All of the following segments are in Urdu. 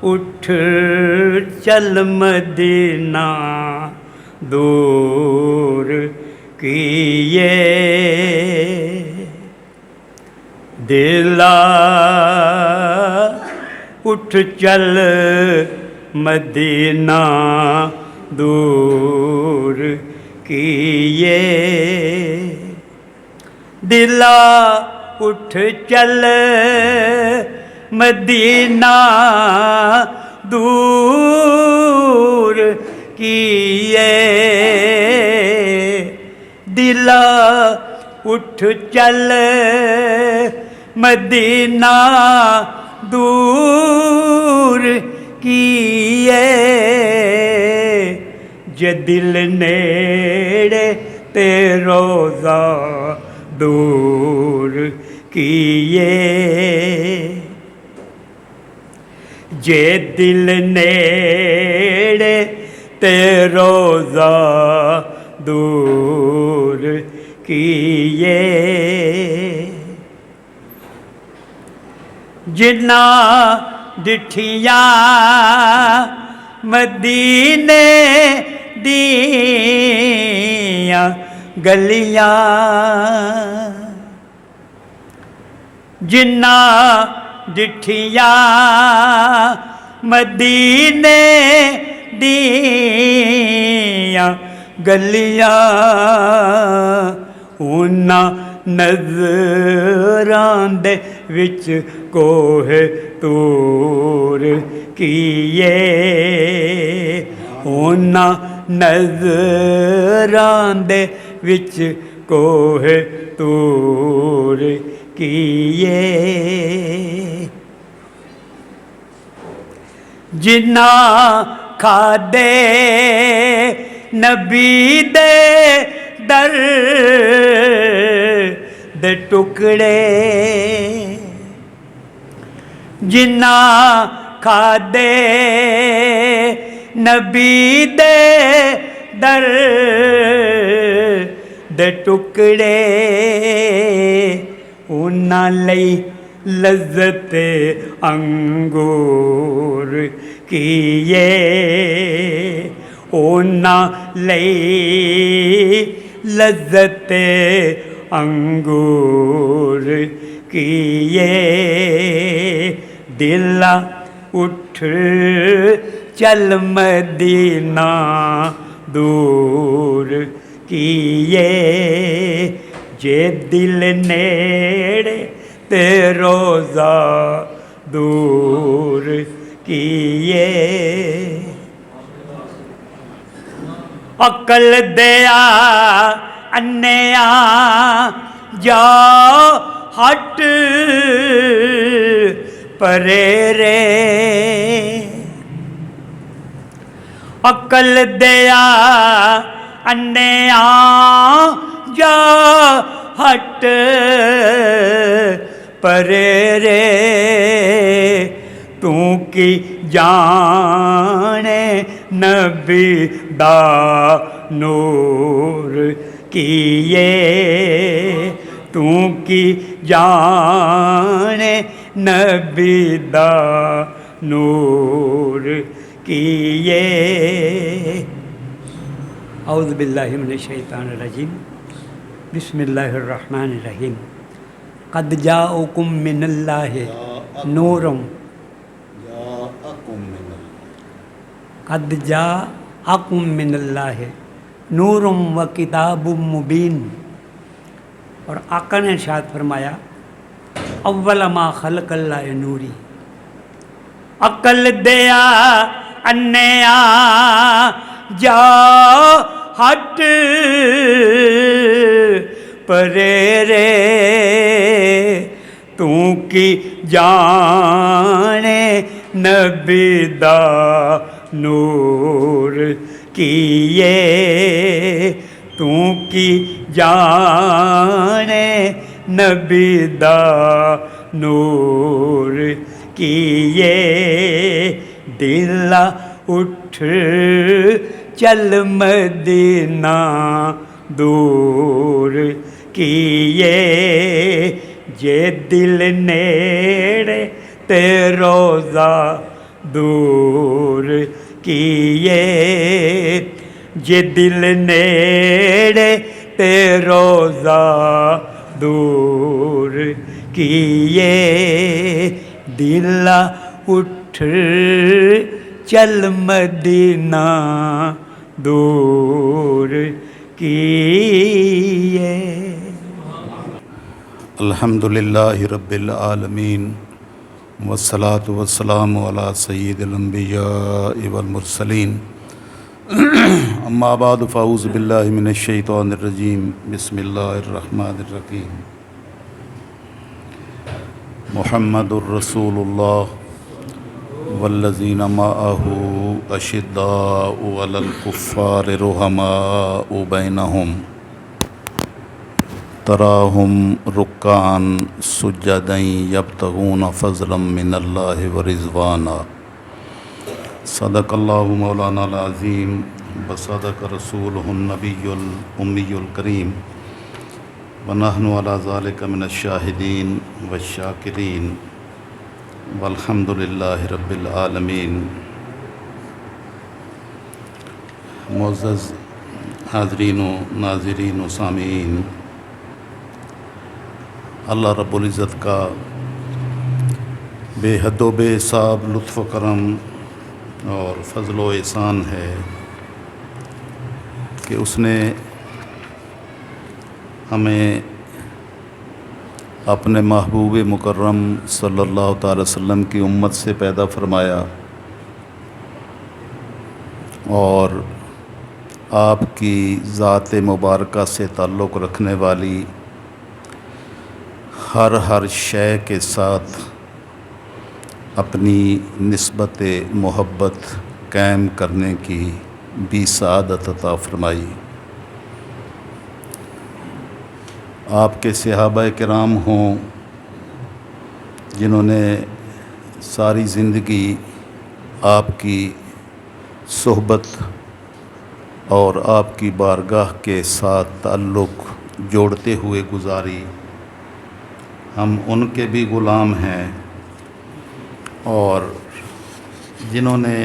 اٹھ چل مدینہ دور کیے دلا اٹھ چل مدینہ دور کیے دلا اٹھ چل مدینہ دور کیے دلا اٹھ چل مدینہ دور کیے جے دل نیڑے تے روزہ دور کیے جے دل نیڑے تے روزہ دور کیے جنا ڈٹھیاں مدینے دیاں گلیاں جنا ڈٹھیاں مدینے دیاں گلیاں انہاں نظراں دے وچ کوہ طور کیے انہاں نظراں دے وچ کوہ طور کیے جنہاں کھادے نبی دے در دے ٹکڑے جنہاں کھادے نبی دے در دے ٹکڑے انہاں لئی لذت انگور کیے انہاں لئی لذت انگور کیے دل اٹھ چل مدینہ دور کیے جے دل نیڑے تے روزہ دور کیے عقل دیا انیا جا ہٹ پرے رے عقل دیا انیا جا ہٹ پرے رے تو کی جانے نبی دا نور کیے تو کی جانے نبی دا نور کیے اعوذ باللہ من الشیطان الرجیم بسم اللہ الرحمن الرحیم قد جاءکم من اللہ نورم قد جاءکم من اللہ نورم و کتاب مبین اور آقا نے ارشاد فرمایا اول ما خلق اللہ نوری عقل دیا انیا جا ہٹ پرے رے تو کی جانے نبی دا نور کیے تو کی جانے نبی دا نور کیے دل اٹھ چل مدینہ دور کیے جے دل نیڑے تے روزہ دور کیے جے دل نیڑے تے روزہ دور کیے دل اٹھ چل مدینہ دور کیے۔ الحمدللہ رب العالمین والصلاة والسلام علی سید الانبیاء والمرسلین اما بعد فاعوذ باللہ من الشیطان الرجیم بسم اللہ الرحمن الرحیم محمد الرسول اللہ والذین معہ اشداء علی الکفار رحماء بینہم تراہم رکعاً سجداً یبتغون فضلا من اللہ ورضوانا۔ صدق اللہ مولانا العظیم وصدق رسولہ النبی الامی الکریم ونحن علی ذلک من الشاہدین والشاکرین والحمد للہ رب العالمین۔ معزز حاضرین و ناظرین و سامعین، اللہ رب العزت کا بے حد و بے حساب لطف و کرم اور فضل و احسان ہے کہ اس نے ہمیں اپنے محبوب مکرم صلی اللہ تعالی وسلم کی امت سے پیدا فرمایا اور آپ کی ذات مبارکہ سے تعلق رکھنے والی ہر شے کے ساتھ اپنی نسبت محبت قائم کرنے کی بھی سعادت عطا فرمائی۔ آپ کے صحابہ کرام ہوں جنہوں نے ساری زندگی آپ کی صحبت اور آپ کی بارگاہ کے ساتھ تعلق جوڑتے ہوئے گزاری، ہم ان کے بھی غلام ہیں، اور جنہوں نے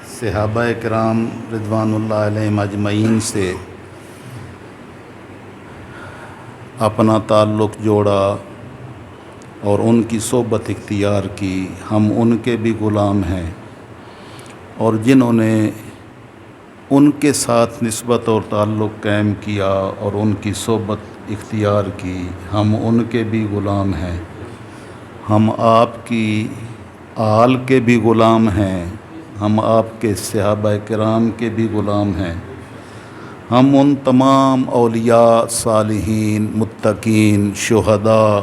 صحابہ کرام رضوان اللہ علیہم اجمعین سے اپنا تعلق جوڑا اور ان کی صحبت اختیار کی، ہم ان کے بھی غلام ہیں، اور جنہوں نے ان کے ساتھ نسبت اور تعلق قائم کیا اور ان کی صحبت اختیار کی، ہم ان کے بھی غلام ہیں۔ ہم آپ کی آل کے بھی غلام ہیں، ہم آپ کے صحابہ کرام کے بھی غلام ہیں، ہم ان تمام اولیاء، صالحین، متقین، شہداء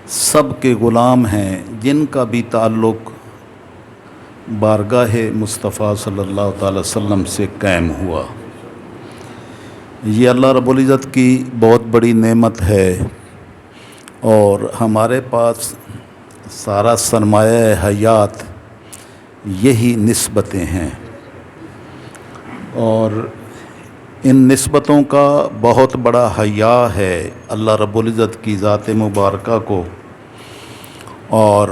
سب کے غلام ہیں جن کا بھی تعلق بارگاہ مصطفیٰ صلی اللہ تعالی وسلم سے قائم ہوا۔ یہ اللہ رب العزت کی بہت بڑی نعمت ہے، اور ہمارے پاس سارا سرمایہ حیات یہی نسبتیں ہیں، اور ان نسبتوں کا بہت بڑا حیا ہے اللہ رب العزت کی ذات مبارکہ کو، اور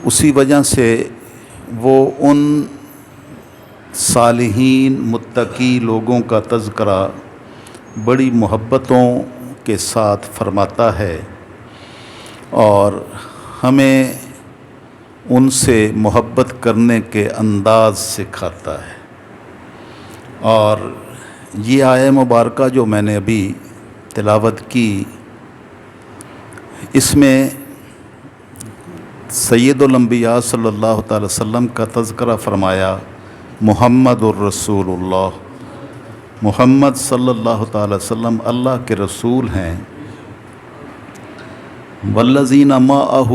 اسی وجہ سے وہ ان صالحین متقی لوگوں کا تذکرہ بڑی محبتوں کے ساتھ فرماتا ہے، اور ہمیں ان سے محبت کرنے کے انداز سکھاتا ہے۔ اور یہ آیہ مبارکہ جو میں نے ابھی تلاوت کی، اس میں سید الانبیاء صلی اللہ تعالی وسلم کا تذکرہ فرمایا۔ محمد الرسول اللہ، محمد صلی اللہ تعالی وسلم اللہ کے رسول ہیں۔ والذین معہ،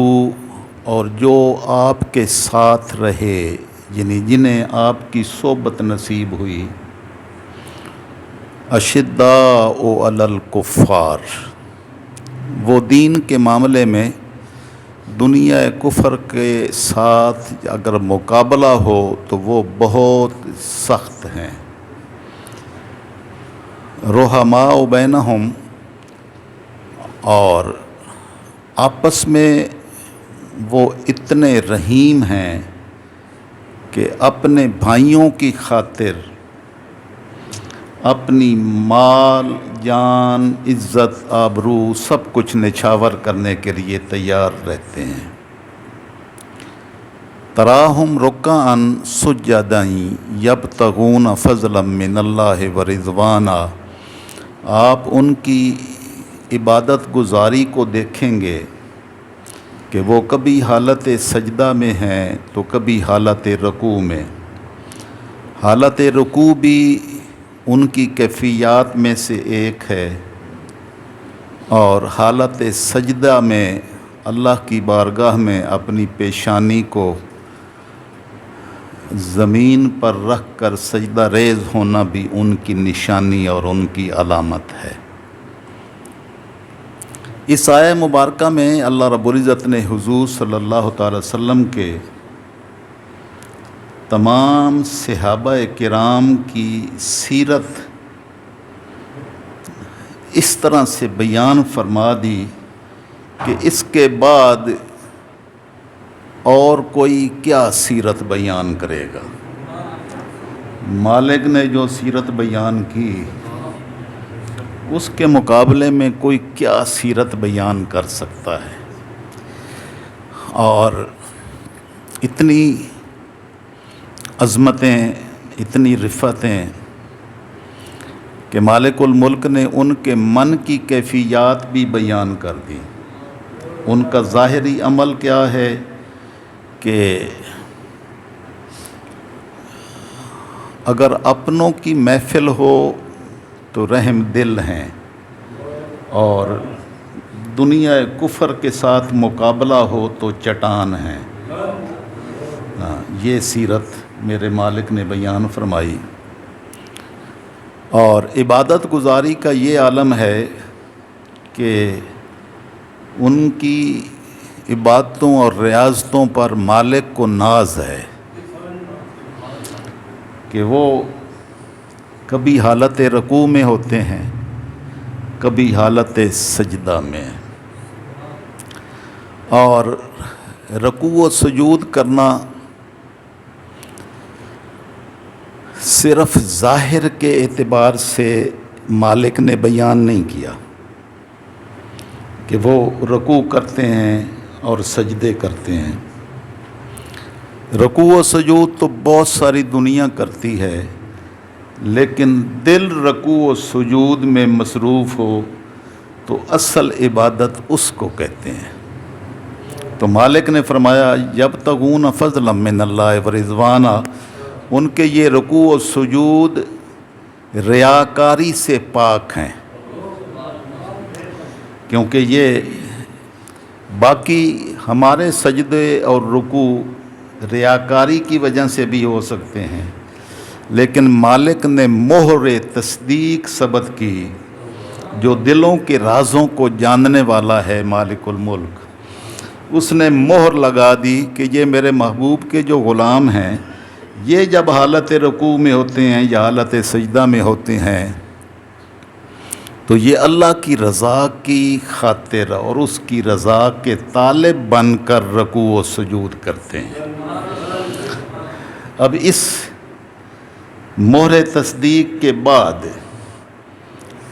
اور جو آپ کے ساتھ رہے، یعنی جنہیں آپ کی صحبت نصیب ہوئی، اشداء علی الکفار، وہ دین کے معاملے میں دنیا کفر کے ساتھ اگر مقابلہ ہو تو وہ بہت سخت ہیں۔ رحماء بینہم، اور آپس میں وہ اتنے رحیم ہیں کہ اپنے بھائیوں کی خاطر اپنی مال جان عزت آبرو سب کچھ نچھاور کرنے کے لیے تیار رہتے ہیں۔ تراہم رکعا سجدا یبتغون فضلا من اللہ ورضوانا، آپ ان کی عبادت گزاری کو دیکھیں گے کہ وہ کبھی حالت سجدہ میں ہیں تو کبھی حالت رکوع میں۔ حالت رکوع بھی ان کی کیفیات میں سے ایک ہے، اور حالت سجدہ میں اللہ کی بارگاہ میں اپنی پیشانی کو زمین پر رکھ کر سجدہ ریز ہونا بھی ان کی نشانی اور ان کی علامت ہے۔ اس آیہ مبارکہ میں اللہ رب العزت نے حضور صلی اللہ تعالی وسلم کے تمام صحابہ کرام کی سیرت اس طرح سے بیان فرما دی کہ اس کے بعد اور کوئی کیا سیرت بیان کرے گا۔ مالک نے جو سیرت بیان کی اس کے مقابلے میں کوئی کیا سیرت بیان کر سکتا ہے، اور اتنی عظمتیں اتنی رفتیں کہ مالک الملک نے ان کے من کی کیفیات بھی بیان کر دی۔ ان کا ظاہری عمل کیا ہے کہ اگر اپنوں کی محفل ہو تو رحم دل ہیں، اور دنیا کفر کے ساتھ مقابلہ ہو تو چٹان ہیں۔ یہ سیرت میرے مالک نے بیان فرمائی، اور عبادت گزاری کا یہ عالم ہے کہ ان کی عبادتوں اور ریاضتوں پر مالک کو ناز ہے کہ وہ کبھی حالت رکوع میں ہوتے ہیں کبھی حالت سجدہ میں، اور رکوع و سجود کرنا صرف ظاہر کے اعتبار سے مالک نے بیان نہیں کیا کہ وہ رکوع کرتے ہیں اور سجدے کرتے ہیں۔ رکوع و سجود تو بہت ساری دنیا کرتی ہے، لیکن دل رکوع و سجود میں مصروف ہو تو اصل عبادت اس کو کہتے ہیں۔ تو مالک نے فرمایا یبتغون فضلا من اللہ ورضوانا، ان کے یہ رکوع و سجود ریاکاری سے پاک ہیں، کیونکہ یہ باقی ہمارے سجدے اور رکوع ریاکاری کی وجہ سے بھی ہو سکتے ہیں، لیکن مالک نے مہر تصدیق ثبت کی، جو دلوں کے رازوں کو جاننے والا ہے مالک الملک، اس نے مہر لگا دی کہ یہ میرے محبوب کے جو غلام ہیں یہ جب حالت رکوع میں ہوتے ہیں یا حالت سجدہ میں ہوتے ہیں تو یہ اللہ کی رضا کی خاطر اور اس کی رضا کے طالب بن کر رکوع و سجود کرتے ہیں۔ اب اس مہر تصدیق کے بعد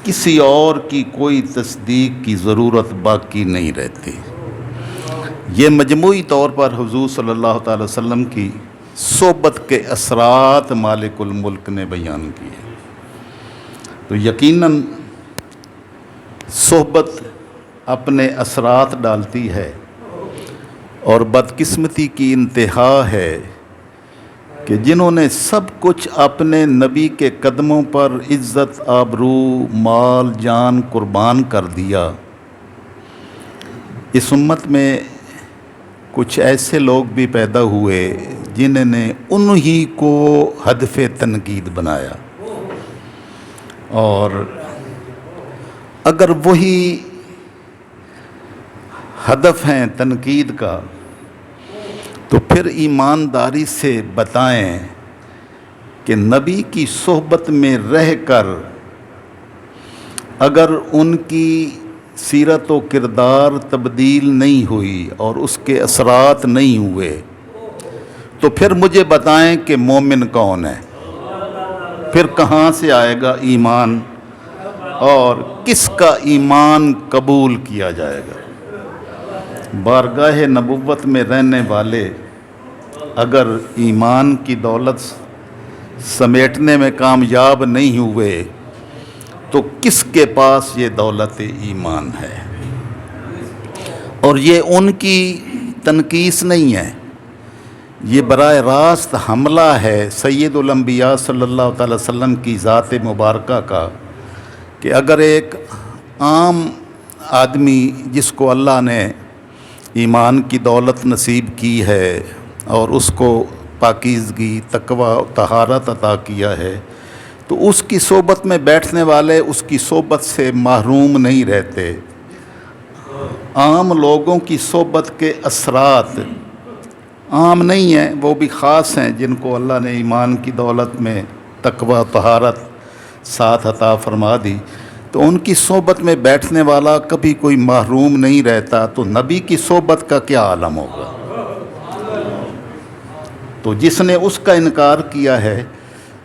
کسی اور کی کوئی تصدیق کی ضرورت باقی نہیں رہتی۔ یہ مجموعی طور پر حضور صلی اللہ تعالی وسلم کی صحبت کے اثرات مالک الملک نے بیان کیے۔ تو یقیناً صحبت اپنے اثرات ڈالتی ہے، اور بدقسمتی کی انتہا ہے کہ جنہوں نے سب کچھ اپنے نبی کے قدموں پر عزت آبرو مال جان قربان کر دیا، اس امت میں کچھ ایسے لوگ بھی پیدا ہوئے جنہوں نے انہی کو ہدف تنقید بنایا، اور اگر وہی ہدف ہیں تنقید کا تو پھر ایمانداری سے بتائیں کہ نبی کی صحبت میں رہ کر اگر ان کی سیرت و کردار تبدیل نہیں ہوئی اور اس کے اثرات نہیں ہوئے، تو پھر مجھے بتائیں کہ مومن کون ہے؟ پھر کہاں سے آئے گا ایمان، اور کس کا ایمان قبول کیا جائے گا؟ بارگاہ نبوت میں رہنے والے اگر ایمان کی دولت سمیٹنے میں کامیاب نہیں ہوئے تو کس کے پاس یہ دولت ایمان ہے؟ اور یہ ان کی تنقیص نہیں ہے، یہ براہ راست حملہ ہے سید الانبیاء صلی اللہ تعالی وسلم کی ذات مبارکہ کا، کہ اگر ایک عام آدمی جس کو اللہ نے ایمان کی دولت نصیب کی ہے اور اس کو پاکیزگی، تقوی، طہارت عطا کیا ہے، تو اس کی صحبت میں بیٹھنے والے اس کی صحبت سے محروم نہیں رہتے۔ عام لوگوں کی صحبت کے اثرات عام نہیں ہیں، وہ بھی خاص ہیں جن کو اللہ نے ایمان کی دولت میں تقوی، طہارت ساتھ عطا فرما دی، تو ان کی صحبت میں بیٹھنے والا کبھی کوئی محروم نہیں رہتا۔ تو نبی کی صحبت کا کیا عالم ہوگا؟ تو جس نے اس کا انکار کیا ہے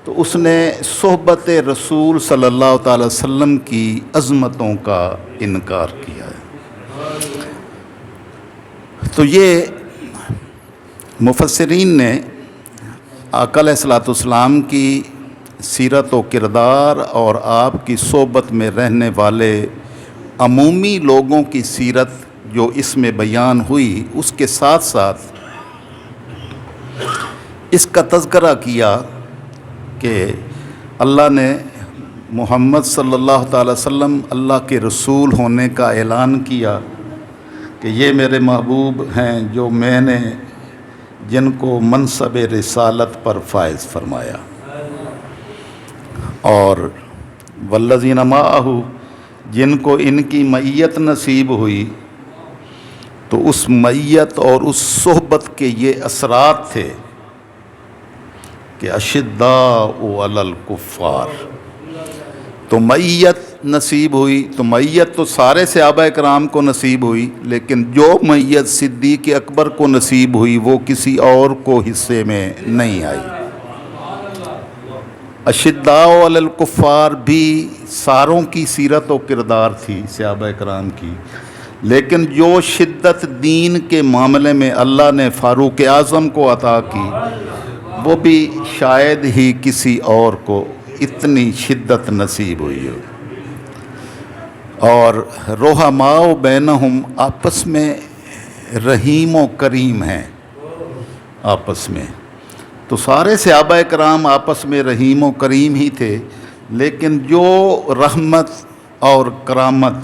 تو اس نے صحبت رسول صلی اللہ تعالی وسلم کی عظمتوں کا انکار کیا ہے۔ تو یہ مفسرین نے آقا علیہ الصلوۃ والسلام کی سیرت و کردار اور آپ کی صحبت میں رہنے والے عمومی لوگوں کی سیرت جو اس میں بیان ہوئی، اس کے ساتھ ساتھ اس کا تذکرہ کیا کہ اللہ نے محمد صلی اللہ تعالی وسلم اللہ کے رسول ہونے کا اعلان کیا کہ یہ میرے محبوب ہیں جو میں نے جن کو منصب رسالت پر فائز فرمایا، اور والذین معہ جن کو ان کی معیت نصیب ہوئی، تو اس معیت اور اس صحبت کے یہ اثرات تھے کہ اشداء علی الکفار، تو معیت نصیب ہوئی۔ تو معیت تو سارے صحابہ کرام کو نصیب ہوئی، لیکن جو معیت صدیق اکبر کو نصیب ہوئی وہ کسی اور کو حصے میں نہیں آئی۔ اشداء علی الکفار بھی ساروں کی سیرت و کردار تھی صحابہ کرام کی، لیکن جو شدت دین کے معاملے میں اللہ نے فاروق اعظم کو عطا کی وہ بھی شاید ہی کسی اور کو اتنی شدت نصیب ہوئی ہو۔ اور رحماء بینہم آپس میں رحیم و کریم ہیں آپس میں، تو سارے صحابہ کرام آپس میں رحیم و کریم ہی تھے، لیکن جو رحمت اور کرامت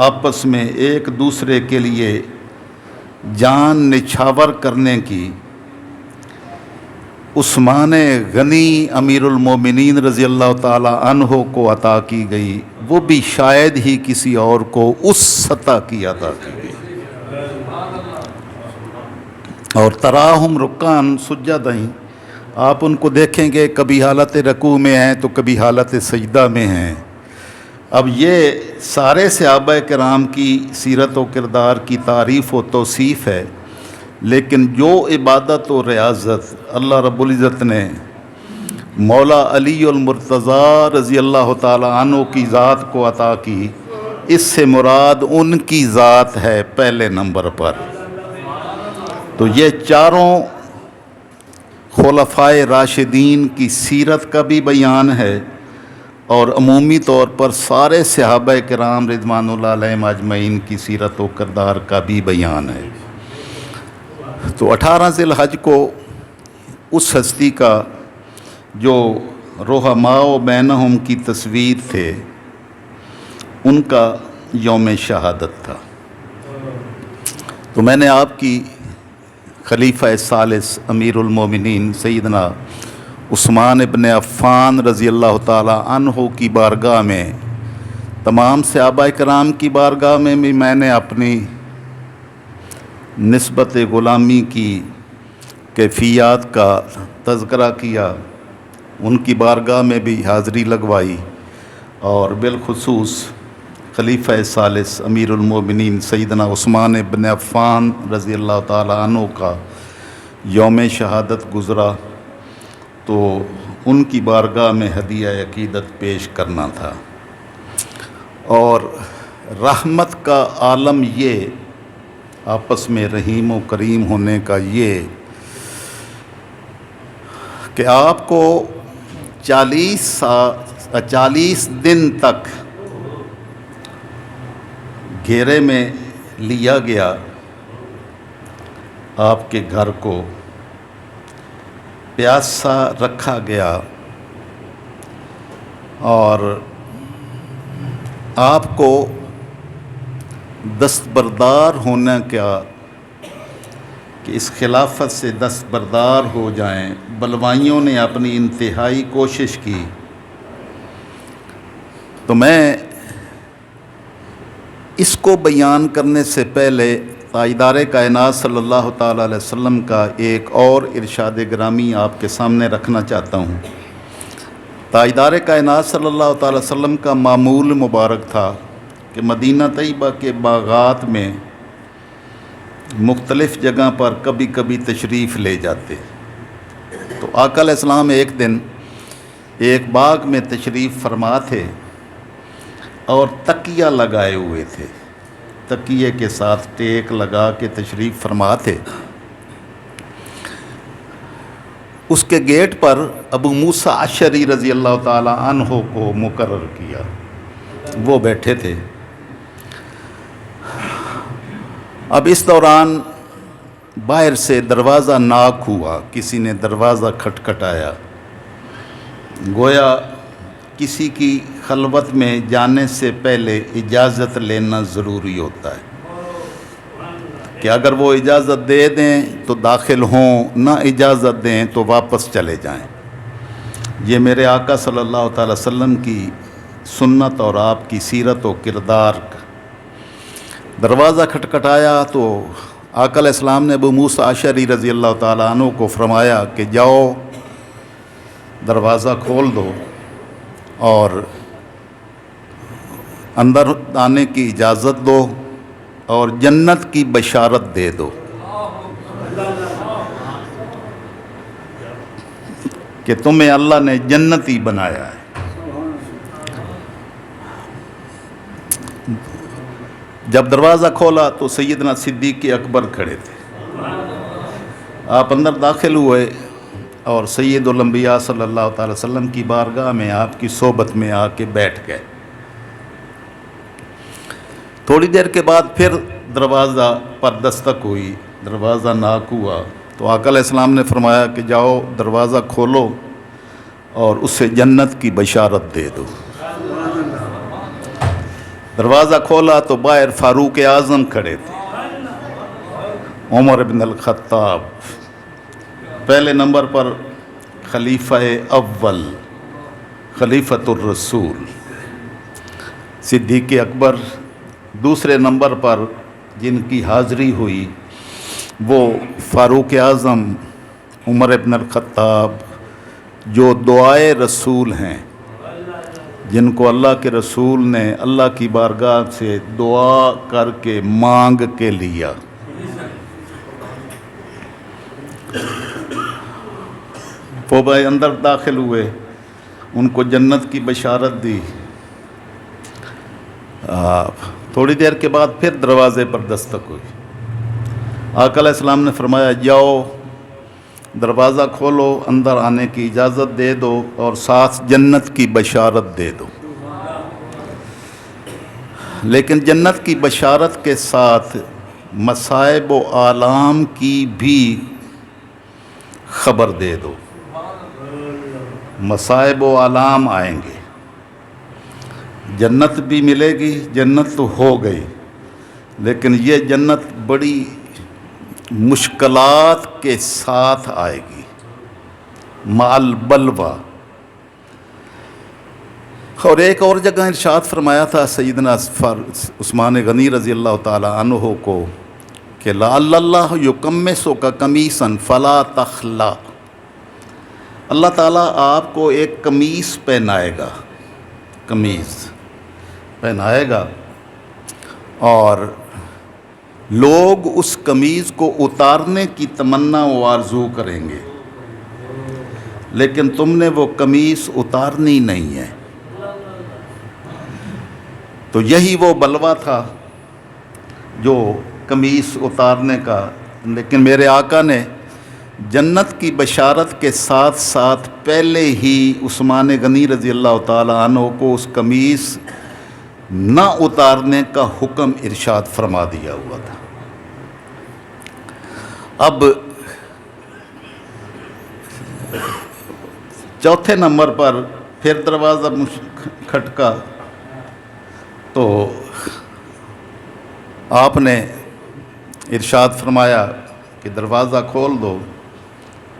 آپس میں ایک دوسرے کے لیے جان نچھاور کرنے کی عثمان غنی امیر المومنین رضی اللہ تعالی عنہ کو عطا کی گئی، وہ بھی شاید ہی کسی اور کو اس سطح کی عطا کی گئی۔ اور تراہم رکان سجدین، آپ ان کو دیکھیں گے کبھی حالت رکوع میں ہیں تو کبھی حالت سجدہ میں ہیں۔ اب یہ سارے صحابہ کرام کی سیرت و کردار کی تعریف و توصیف ہے، لیکن جو عبادت و ریاضت اللہ رب العزت نے مولا علی المرتضیٰ رضی اللہ تعالی عنہ کی ذات کو عطا کی، اس سے مراد ان کی ذات ہے پہلے نمبر پر۔ تو یہ چاروں خلفائے راشدین کی سیرت کا بھی بیان ہے، اور عمومی طور پر سارے صحابہ کرام رضوان اللہ علیہم اجمعین کی سیرت و کردار کا بھی بیان ہے۔ تو 18 ذی الحج کو اس ہستی کا جو رحماء بینہم کی تصویر تھے ان کا یوم شہادت تھا۔ تو میں نے آپ کی خلیفہ ثالث امیر المومنین سیدنا عثمان ابن عفان رضی اللہ تعالی عنہ کی بارگاہ میں، تمام صحابہ کرام کی بارگاہ میں بھی میں نے اپنی نسبت غلامی کی کیفیات کا تذکرہ کیا، ان کی بارگاہ میں بھی حاضری لگوائی، اور بالخصوص خلیفہ ثالث امیر المومنین سیدنا عثمان بن عفان رضی اللہ تعالی عنہ کا یوم شہادت گزرا، تو ان کی بارگاہ میں ہدیہ عقیدت پیش کرنا تھا۔ اور رحمت کا عالم یہ، آپس میں رحیم و کریم ہونے کا یہ کہ آپ کو 40 دن تک گھیرے میں لیا گیا، آپ کے گھر کو پیاسا رکھا گیا، اور آپ کو دستبردار ہونا کیا کہ اس خلافت سے دستبردار ہو جائیں۔ بلوائیوں نے اپنی انتہائی کوشش کی، تو میں اس کو بیان کرنے سے پہلے تاجدار کائنات صلی اللہ تعالیٰ علیہ وسلم کا ایک اور ارشاد گرامی آپ کے سامنے رکھنا چاہتا ہوں۔ تاجدار کائنات صلی اللہ تعالیٰ علیہ وسلم کا معمول مبارک تھا کہ مدینہ طیبہ کے باغات میں مختلف جگہ پر کبھی کبھی تشریف لے جاتے، تو آقا علیہ السلام ایک دن ایک باغ میں تشریف فرما تھے اور تکیہ لگائے ہوئے تھے، تکیے کے ساتھ ٹیک لگا کے تشریف فرما تھے۔ اس کے گیٹ پر ابو موسیٰ اشعری رضی اللہ تعالی عنہ کو مقرر کیا، وہ بیٹھے تھے۔ اب اس دوران باہر سے دروازہ ناک ہوا، کسی نے دروازہ کھٹکھٹایا، گویا کسی کی خلوت میں جانے سے پہلے اجازت لینا ضروری ہوتا ہے کہ اگر وہ اجازت دے دیں تو داخل ہوں، نہ اجازت دیں تو واپس چلے جائیں۔ یہ میرے آقا صلی اللہ تعالی وسلم کی سنت اور آپ کی سیرت و کردار کا۔ دروازہ کھٹکھٹایا تو آقا علیہ السلام نے ابو موسیٰ اشعری رضی اللہ تعالیٰ عنہ کو فرمایا کہ جاؤ دروازہ کھول دو اور اندر آنے کی اجازت دو اور جنت کی بشارت دے دو کہ تمہیں اللہ نے جنتی بنایا ہے۔ جب دروازہ کھولا تو سیدنا صدیق اکبر کھڑے تھے، آپ اندر داخل ہوئے اور سید الانبیاء صلی اللہ تعالی وسلم کی بارگاہ میں آپ کی صحبت میں آ کے بیٹھ گئے۔ تھوڑی دیر کے بعد پھر دروازہ پر دستک ہوئی، دروازہ ناک ہوا، تو آقا علیہ السلام نے فرمایا کہ جاؤ دروازہ کھولو اور اسے جنت کی بشارت دے دو۔ دروازہ کھولا تو باہر فاروق اعظم کھڑے تھے، عمر بن الخطاب، پہلے نمبر پر خلیفہ اول، خلیفۃ الرسول صدیق اکبر، دوسرے نمبر پر جن کی حاضری ہوئی وہ فاروق اعظم عمر بن الخطاب، جو دعائے رسول ہیں، جن کو اللہ کے رسول نے اللہ کی بارگاہ سے دعا کر کے مانگ کے لیا۔ وہ بھائی اندر داخل ہوئے، ان کو جنت کی بشارت دی۔ تھوڑی دیر کے بعد پھر دروازے پر دستک ہوئی، آقا علیہ السلام نے فرمایا جاؤ دروازہ کھولو، اندر آنے کی اجازت دے دو اور ساتھ جنت کی بشارت دے دو۔ لیکن جنت کی بشارت کے ساتھ مصائب و آلام کی بھی خبر دے دو۔ مصائب و آلام آئیں گے، جنت بھی ملے گی، جنت تو ہو گئی، لیکن یہ جنت بڑی مشکلات کے ساتھ آئے گی، مع البلوہ۔ اور ایک اور جگہ ارشاد فرمایا تھا سیدنا عثمان غنی رضی اللہ تعالی عنہ کو کہ لعل اللہ یکمسک قمیصا فلا تخلا، اللہ تعالیٰ آپ کو ایک قمیص پہنائے گا، قمیص پہنائے گا اور لوگ اس قمیض کو اتارنے کی تمنا و آرزو کریں گے، لیکن تم نے وہ قمیض اتارنی نہیں ہے۔ تو یہی وہ بلوہ تھا جو قمیص اتارنے کا، لیکن میرے آقا نے جنت کی بشارت کے ساتھ ساتھ پہلے ہی عثمان غنی رضی اللہ تعالی عنہ کو اس قمیص نہ اتارنے کا حکم ارشاد فرما دیا ہوا تھا۔ اب چوتھے نمبر پر پھر دروازہ کھٹکا تو آپ نے ارشاد فرمایا کہ دروازہ کھول دو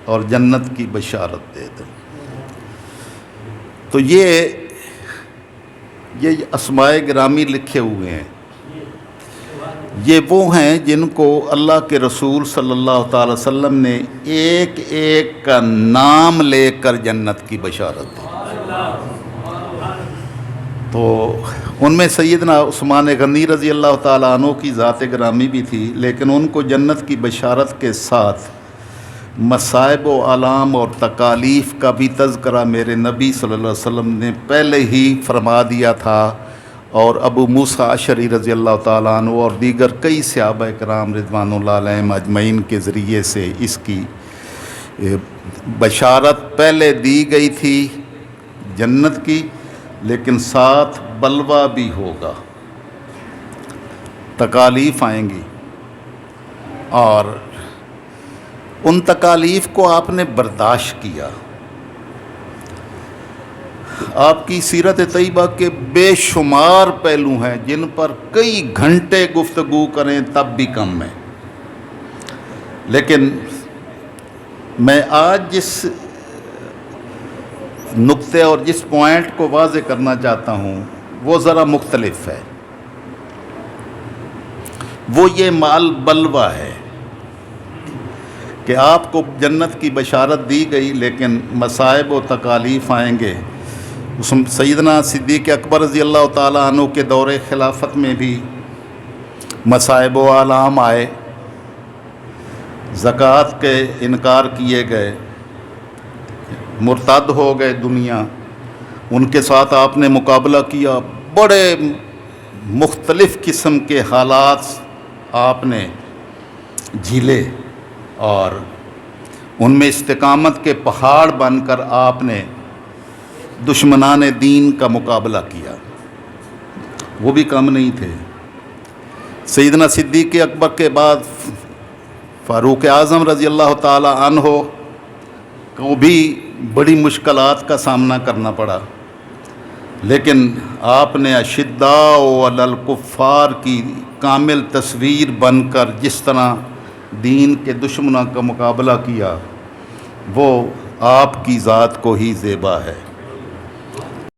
اور جنت کی بشارت دے دو۔ تو یہ اسماء گرامی لکھے ہوئے ہیں، یہ وہ ہیں جن کو اللہ کے رسول صلی اللہ تعالی وسلم نے ایک ایک کا نام لے کر جنت کی بشارت دی۔ تو ان میں سیدنا عثمان غنی رضی اللہ تعالیٰ عنہ کی ذات گرامی بھی تھی، لیکن ان کو جنت کی بشارت کے ساتھ مصائب و آلام اور تکالیف کا بھی تذکرہ میرے نبی صلی اللہ علیہ وسلم نے پہلے ہی فرما دیا تھا، اور ابو موسیٰ اشعری رضی اللہ تعالیٰ عنہ اور دیگر کئی صحابہ کرام رضوان اللہ علیہم اجمعین کے ذریعے سے اس کی بشارت پہلے دی گئی تھی جنت کی، لیکن ساتھ بلوہ بھی ہوگا، تکالیف آئیں گی، اور ان تکالیف کو آپ نے برداشت کیا۔ آپ کی سیرت طیبہ کے بے شمار پہلو ہیں جن پر کئی گھنٹے گفتگو کریں تب بھی کم ہے، لیکن میں آج جس نقطے اور جس پوائنٹ کو واضح کرنا چاہتا ہوں وہ ذرا مختلف ہے۔ وہ یہ مال بلوہ ہے کہ آپ کو جنت کی بشارت دی گئی، لیکن مصائب و تکالیف آئیں گے۔ سیدنا صدیق اکبر رضی اللہ تعالیٰ عنہ کے دور خلافت میں بھی مصائب و آلام آئے، زکوٰۃ کے انکار کیے گئے، مرتد ہو گئے دنیا، ان کے ساتھ آپ نے مقابلہ کیا، بڑے مختلف قسم کے حالات آپ نے جھیلے، اور ان میں استقامت کے پہاڑ بن کر آپ نے دشمنان دین کا مقابلہ کیا، وہ بھی کم نہیں تھے۔ سیدنا صدیق اکبر کے بعد فاروق اعظم رضی اللہ تعالی عنہ کو بھی بڑی مشکلات کا سامنا کرنا پڑا، لیکن آپ نے اشداء علی الکفار کی کامل تصویر بن کر جس طرح دین کے دشمنوں کا مقابلہ کیا، وہ آپ کی ذات کو ہی زیبا ہے۔